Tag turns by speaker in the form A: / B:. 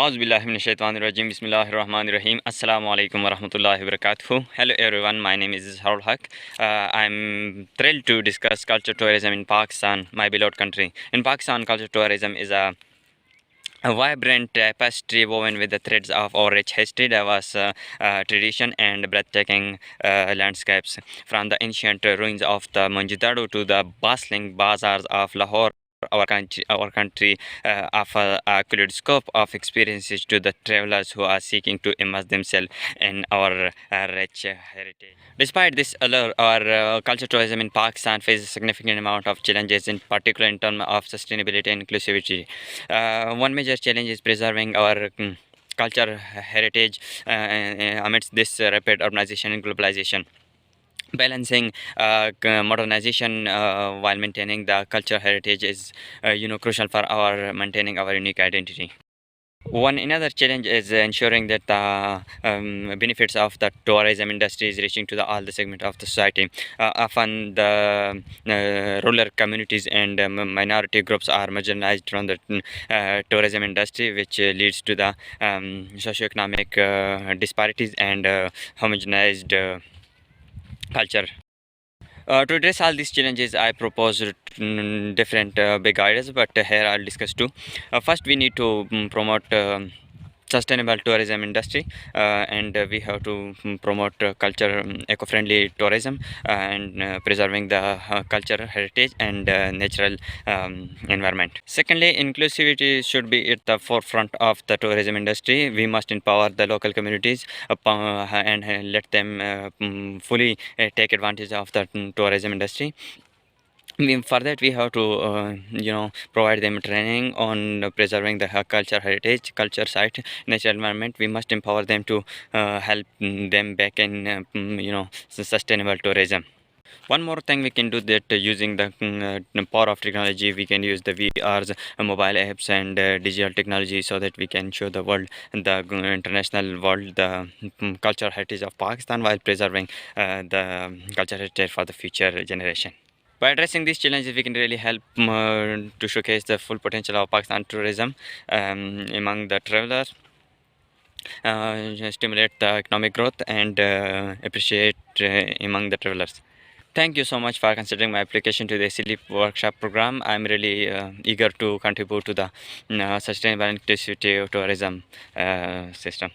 A: Auzubillahiminash-shaytanir-rajim. Bismillahir-rahmanir-rahim. Assalamu alaikum warahmatullahi wabarakatuh. Hello everyone, my name is Izhar. I'm thrilled to discuss culture tourism in Pakistan, my beloved country. In Pakistan, culture tourism is a vibrant tapestry woven with the threads of our rich history, diverse tradition, and breathtaking landscapes. From the ancient ruins of the Mohenjo-daro to the bustling bazaars of Lahore, our country offers a kaleidoscope of experiences to the travelers who are seeking to immerse themselves in our rich heritage. Despite this allure, our culture tourism in Pakistan faces a significant amount of challenges, in particular in terms of sustainability and inclusivity. One major challenge is preserving our culture heritage amidst this rapid urbanization and globalization. Balancing modernization while maintaining the culture heritage is crucial for our maintaining our unique identity. One another challenge is ensuring that the benefits of the tourism industry is reaching to all the segment of the society. Often the rural communities and minority groups are marginalized from the tourism industry, which leads to the socioeconomic disparities and homogenized culture. To address all these challenges, I proposed different big ideas, but here I'll discuss two. First, we need to promote sustainable tourism industry, and we have to promote culture eco-friendly tourism and preserving the culture heritage and natural environment. Secondly, inclusivity should be at the forefront of the tourism industry. We must empower the local communities and let them fully take advantage of the tourism industry. For that, we have to provide them training on preserving the culture heritage, culture site, natural environment. We must empower them to help them back in sustainable tourism. One more thing we can do that using the power of technology, we can use the VRs, mobile apps, and digital technology so that we can show the world, the international world, the culture heritage of Pakistan while preserving the culture heritage for the future generation. By addressing these challenges, we can really help to showcase the full potential of Pakistan tourism among the travelers, stimulate the economic growth, and appreciate among the travelers. Thank you so much for considering my application to the SLEEP workshop program. I'm really eager to contribute to the sustainable and inclusive tourism system.